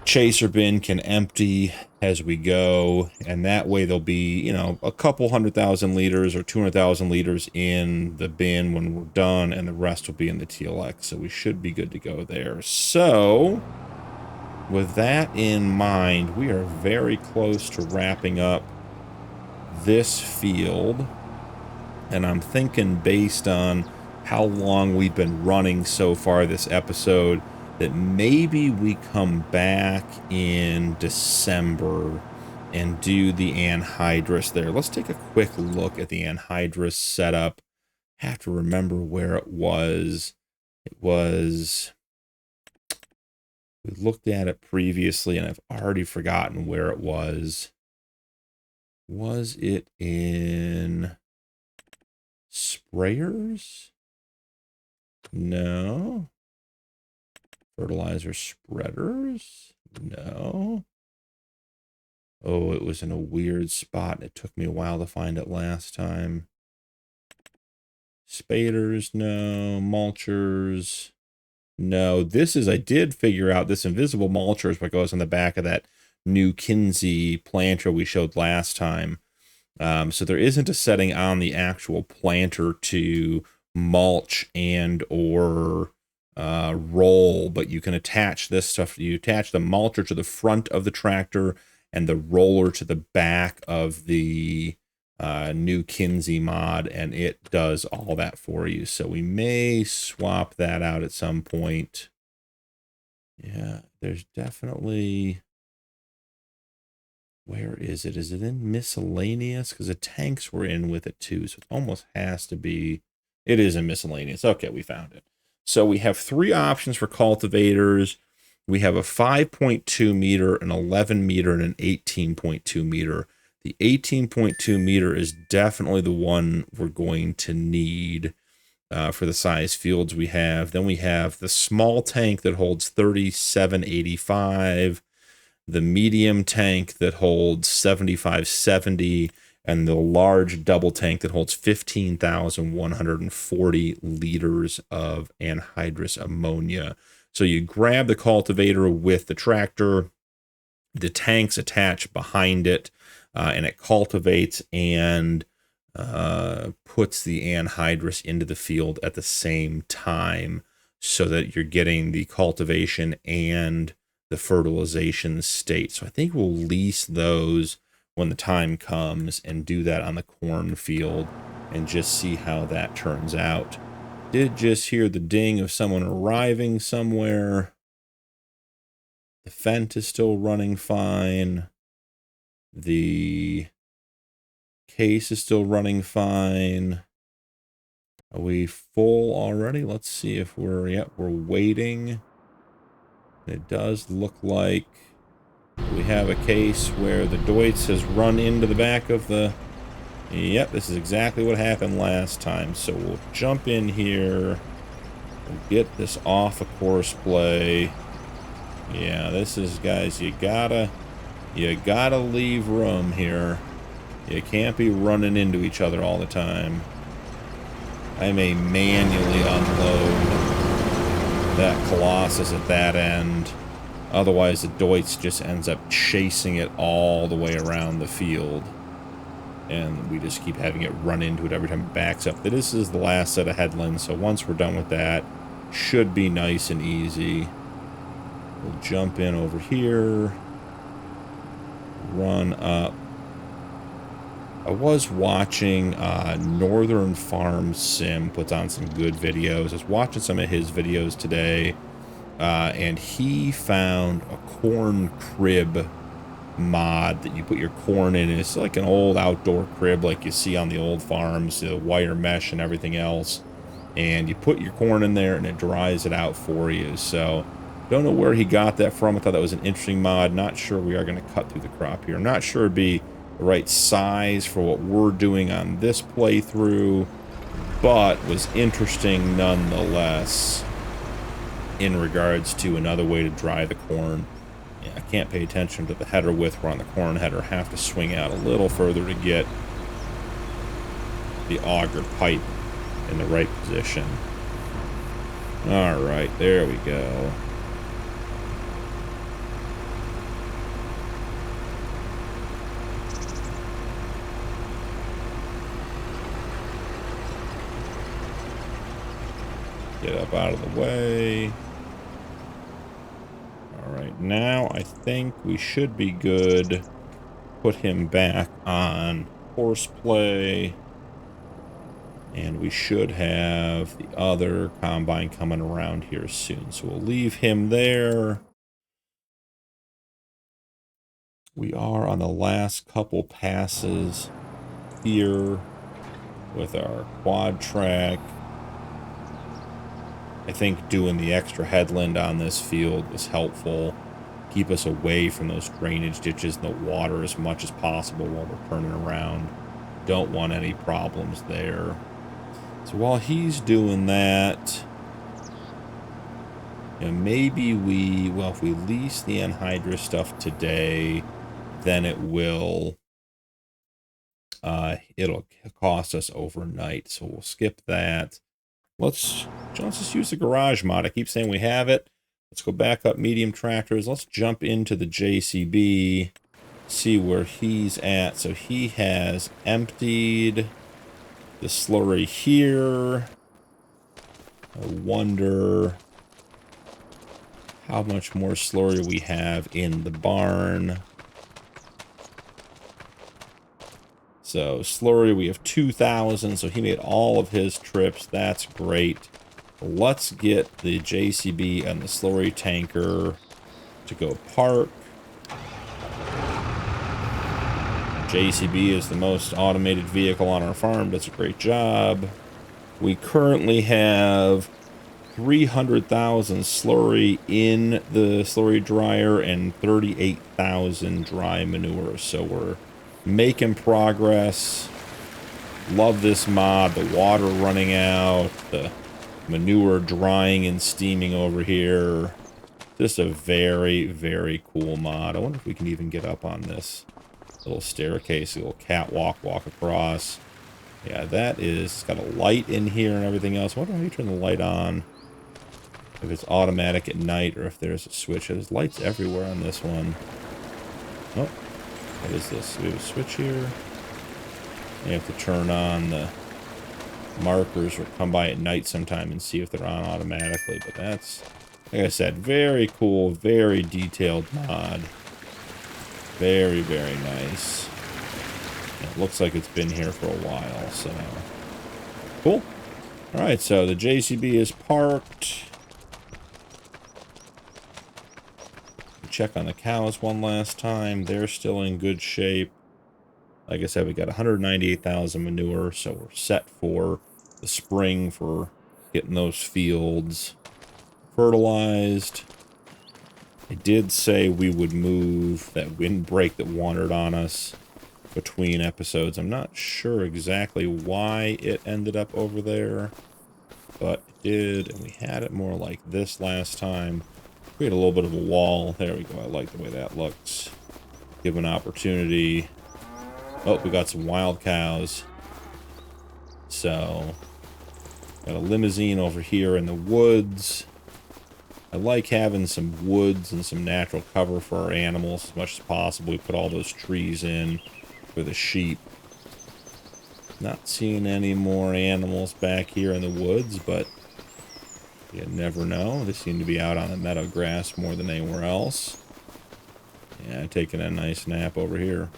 chaser bin can empty as we go, and that way there'll be, you know, a couple 100,000 liters or 200,000 liters in the bin when we're done, and the rest will be in the TLX, so we should be good to go there. So with that in mind, we are very close to wrapping up this field, and I'm thinking, based on how long we've been running so far this episode, that maybe we come back in December and do the anhydrous there. Let's take a quick look at the anhydrous setup. I have to remember where it was. We looked at it previously, and I've already forgotten where it was. Was it in sprayers? No. Fertilizer spreaders? No. Oh, it was in a weird spot. It took me a while to find it last time. Spaders? No. Mulchers? No. This is, I did figure out this invisible mulcher is what goes on the back of that new Kinsey planter we showed last time. So there isn't a setting on the actual planter to mulch and or roll, but you can attach this stuff. You attach the mulcher to the front of the tractor and the roller to the back of the new Kinsey mod, and it does all that for you. So we may swap that out at some point. Yeah, there's definitely... Where is it? Is it in miscellaneous? Because the tanks were in with it too, so it almost has to be... It is in miscellaneous. Okay, we found it. So we have 3 options for cultivators. We have a 5.2 meter, an 11 meter, and an 18.2 meter. The 18.2 meter is definitely the one we're going to need for the size fields we have. Then we have the small tank that holds 3785, the medium tank that holds 7570, and the large double tank that holds 15,140 liters of anhydrous ammonia. So you grab the cultivator with the tractor, the tank's attached behind it, and it cultivates and puts the anhydrous into the field at the same time, so that you're getting the cultivation and the fertilization state. So I think we'll lease those when the time comes and do that on the cornfield and just see how that turns out. Did just hear the ding of someone arriving somewhere. The Fent is still running fine. The case is still running fine. Are we full already? Let's see if we're... Yep, we're waiting. It does look like we have a case where the Deutz has run into the back of the... Yep, this is exactly what happened last time. So we'll jump in here. We'll get this off a course play. Yeah, this is, guys, you gotta leave room here. You can't be running into each other all the time. I may manually unload that Colossus at that end. Otherwise, the Deutz just ends up chasing it all the way around the field. And we just keep having it run into it every time it backs up. This is the last set of headlands, so once we're done with that, should be nice and easy. We'll jump in over here. Run up. I was watching Northern Farm Sim, puts on some good videos. I was watching some of his videos today, and he found a corn crib mod that you put your corn in. It's like an old outdoor crib like you see on the old farms, the wire mesh and everything else. And you put your corn in there and it dries it out for you. So, don't know where he got that from. I thought that was an interesting mod. Not sure we are going to cut through the crop here. I'm not sure it'd be the right size for what we're doing on this playthrough, but was interesting nonetheless in regards to another way to dry the corn. Yeah, I can't pay attention to the header width. We're on the corn header. Have to swing out a little further to get the auger pipe in the right position. All right, there we go. Get up out of the way. All right, now I think we should be good. Put him back on horseplay. And we should have the other combine coming around here soon. So we'll leave him there. We are on the last couple passes here with our quad track. I think doing the extra headland on this field was helpful. Keep us away from those drainage ditches and the water as much as possible while we're turning around. Don't want any problems there. So while he's doing that, you know, maybe if we lease the anhydrous stuff today, then it'll cost us overnight. So we'll skip that. Let's just use the garage mod. I keep saying we have it. Let's go back up medium tractors. Let's jump into the JCB, see where he's at. So he has emptied the slurry here. I wonder how much more slurry we have in the barn. So slurry, we have 2,000, so he made all of his trips. That's great. Let's get the JCB and the slurry tanker to go park. JCB is the most automated vehicle on our farm. Does a great job. We currently have 300,000 slurry in the slurry dryer and 38,000 dry manure. So we're making progress. Love this mod. The water running out, the manure drying and steaming over here. Just a very, very cool mod. I wonder if we can even get up on this little staircase, a little catwalk, walk across. Yeah, that is, it's got a light in here and everything else. I wonder how you turn the light on. If it's automatic at night or if there's a switch. There's lights everywhere on this one. Oh, what is this? We have a switch here. You have to turn on the markers or come by at night sometime and see if they're on automatically. But that's, like I said, very cool, very detailed mod. Very, very nice. It looks like it's been here for a while, so cool. All right, so the JCB is parked. Check on the cows one last time. They're still in good shape. Like I said, we got 198,000 manure, so we're set for the spring for getting those fields fertilized. I did say we would move that windbreak that wandered on us between episodes. I'm not sure exactly why it ended up over there, but it did, and we had it more like this last time. Create a little bit of a wall. There we go. I like the way that looks. Give an opportunity. Oh, we got some wild cows. So, got a limousine over here in the woods. I like having some woods and some natural cover for our animals as much as possible. We put all those trees in for the sheep. Not seeing any more animals back here in the woods, but you never know. They seem to be out on the meadow grass more than anywhere else. Yeah, taking a nice nap over here.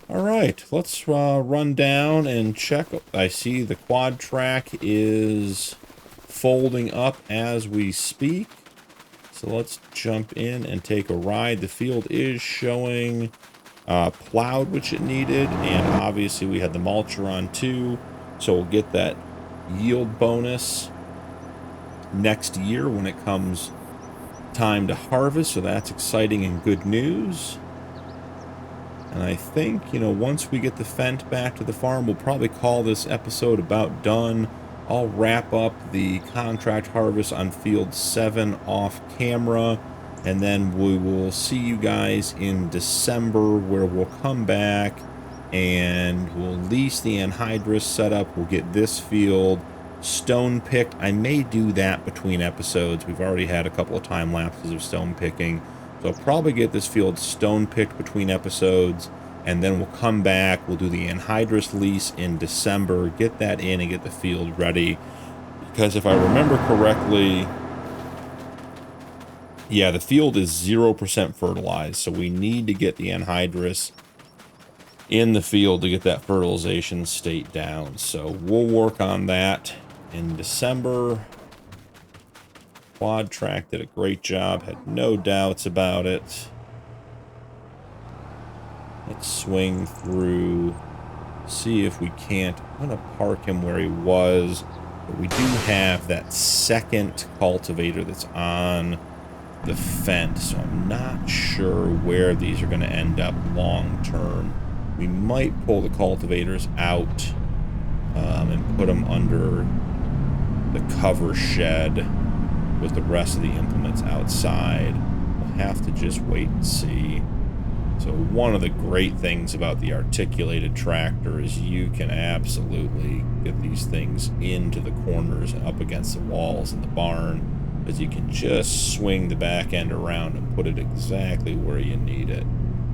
All right, let's run down and check. I see the quad track is folding up as we speak. So let's jump in and take a ride. The field is showing plowed, which it needed, and obviously we had the mulcher on too. So we'll get that yield bonus next year when it comes time to harvest. So that's exciting and good news. And I think, you know, once we get the Fent back to the farm, we'll probably call this episode about done. I'll wrap up the contract harvest on field 7 off camera, and then we will see you guys in December, where we'll come back and we'll lease the anhydrous setup. We'll get this field stone picked. I may do that between episodes. We've already had a couple of time lapses of stone picking, so I'll probably get this field stone picked between episodes, and then we'll come back. We'll do the anhydrous lease in December, get that in and get the field ready, because if I remember correctly, yeah, the field is 0% fertilized, so we need to get the anhydrous in the field to get that fertilization state down. So we'll work on that in December. Quad Track did a great job, had no doubts about it. Let's swing through, see if we can't. I'm going to park him where he was, but we do have that second cultivator that's on the fence, so I'm not sure where these are going to end up long term. We might pull the cultivators out and put them under the cover shed with the rest of the implements outside. We'll have to just wait and see. So one of the great things about the articulated tractor is you can absolutely get these things into the corners and up against the walls in the barn, because you can just swing the back end around and put it exactly where you need it.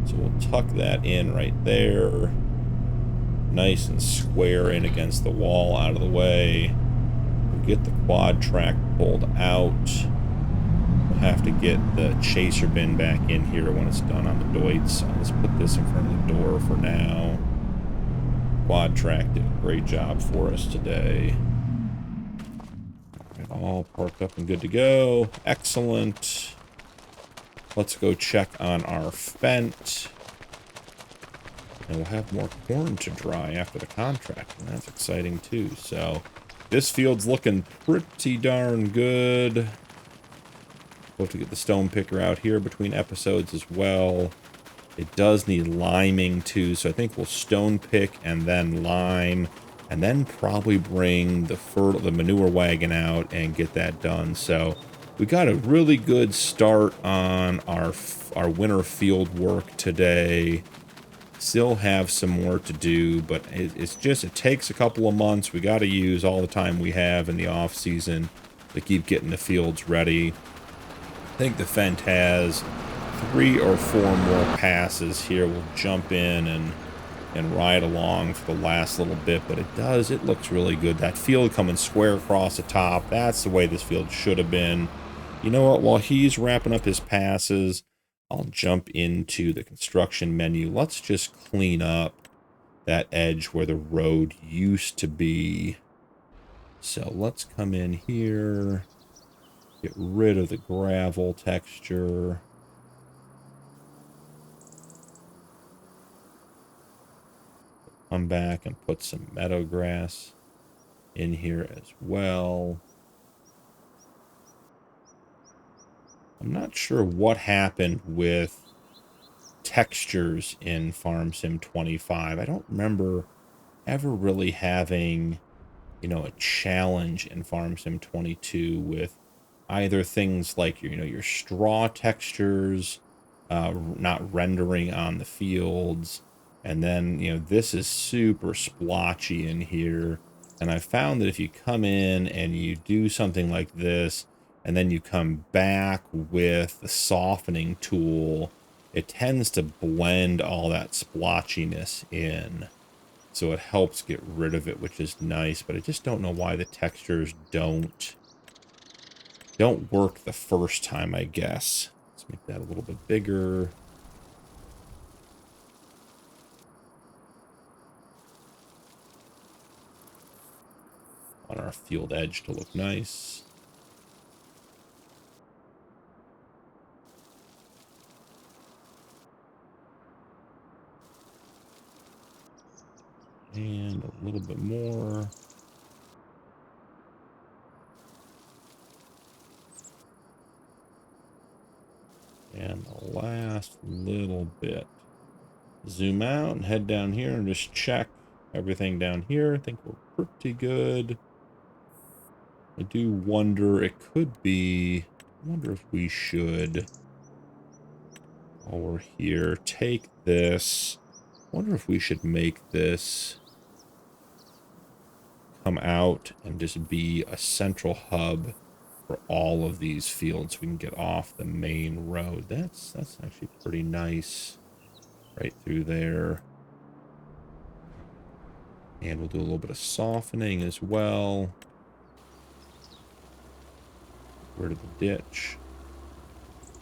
So we'll tuck that in right there. Nice and square in against the wall, out of the way. We'll get the quad track pulled out. We'll have to get the chaser bin back in here when it's done on the Deutz. So let's put this in front of the door for now. Quad track did a great job for us today. All parked up and good to go. Excellent. Let's go check on our Fent. And we'll have more corn to dry after the contract, and that's exciting too. So this field's looking pretty darn good. We'll have to get the stone picker out here between episodes as well. It does need liming too, so I think we'll stone pick and then lime, and then probably bring the manure wagon out and get that done. So we got a really good start on our winter field work today. Still have some more to do, but it takes a couple of months. We got to use all the time we have in the off season to keep getting the fields ready. I think the Fent has 3 or 4 more passes here. We'll jump in and ride along for the last little bit, but it looks really good. That field coming square across the top, that's the way this field should have been. You know what, while he's wrapping up his passes, I'll jump into the construction menu. Let's just clean up that edge where the road used to be. So let's come in here, get rid of the gravel texture. Come back and put some meadow grass in here as well. I'm not sure what happened with textures in Farm Sim 25. I don't remember ever really having, a challenge in Farm Sim 22 with either things like your straw textures not rendering on the fields, and then this is super splotchy in here. And I found that if you come in and you do something like this, and then you come back with the softening tool, it tends to blend all that splotchiness in. So it helps get rid of it, which is nice, but I just don't know why the textures don't work the first time, I guess. Let's make that a little bit bigger. On our field edge to look nice. And a little bit more. And the last little bit. Zoom out and head down here and just check everything down here. I think we're pretty good. I do wonder, it could be, I wonder if we should, while we're here, take this wonder if we should make this come out and just be a central hub for all of these fields. We can get off the main road. That's actually pretty nice right through there. And we'll do a little bit of softening as well. Rid of the ditch.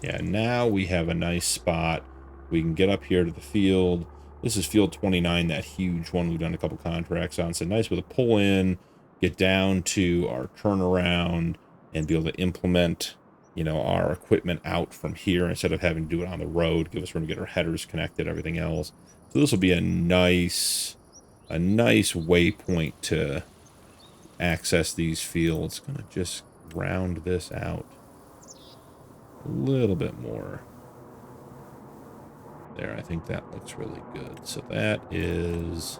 Yeah, now we have a nice spot. We can get up here to the field. This is field 29, that huge one we've done a couple contracts on. So nice with a pull in, get down to our turnaround, and be able to implement, you know, our equipment out from here instead of having to do it on the road. Give us room to get our headers connected, everything else. So this will be a nice waypoint to access these fields. Gonna just round this out a little bit more. There, I think that looks really good. So that is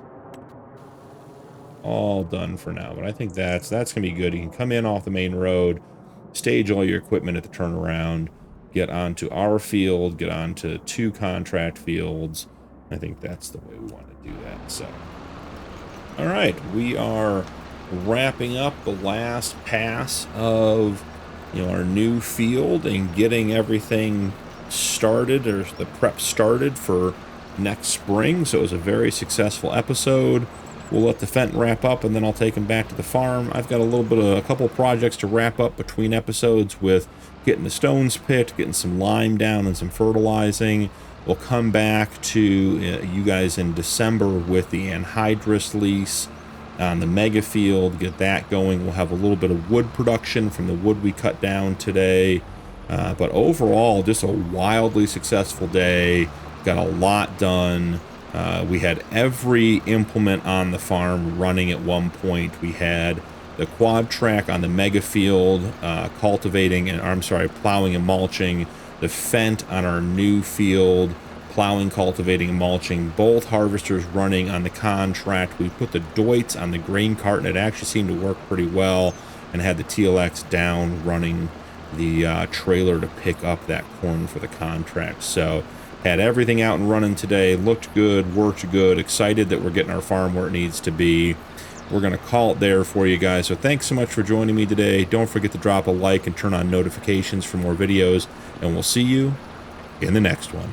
all done for now, but I think that's gonna be good. You can come in off the main road, stage all your equipment at the turnaround, get onto our field, get onto 2 contract fields. I think that's the way we want to do that. So, all right, we are wrapping up the last pass of, you know, our new field and getting everything started, or the prep started for next spring. So it was a very successful episode. We'll let the Fenton wrap up, and then I'll take him back to the farm. I've got a couple of projects to wrap up between episodes, with getting the stones picked, getting some lime down, and some fertilizing. We'll come back to you guys in December with the anhydrous lease on the mega field, get that going. We'll have a little bit of wood production from the wood we cut down today. But overall, just a wildly successful day. Got a lot done. We had every implement on the farm running at one point. We had the quad track on the mega field, plowing and mulching. The Fent on our new field, plowing, cultivating, and mulching. Both harvesters running on the contract. We put the Deutz on the grain cart, and it actually seemed to work pretty well, and had the TLX down running the trailer to pick up that corn for the contract. So had everything out and running today. Looked good, worked good. Excited that we're getting our farm where it needs to be. We're going to call it there for you guys. So thanks so much for joining me today. Don't forget to drop a like and turn on notifications for more videos, and we'll see you in the next one.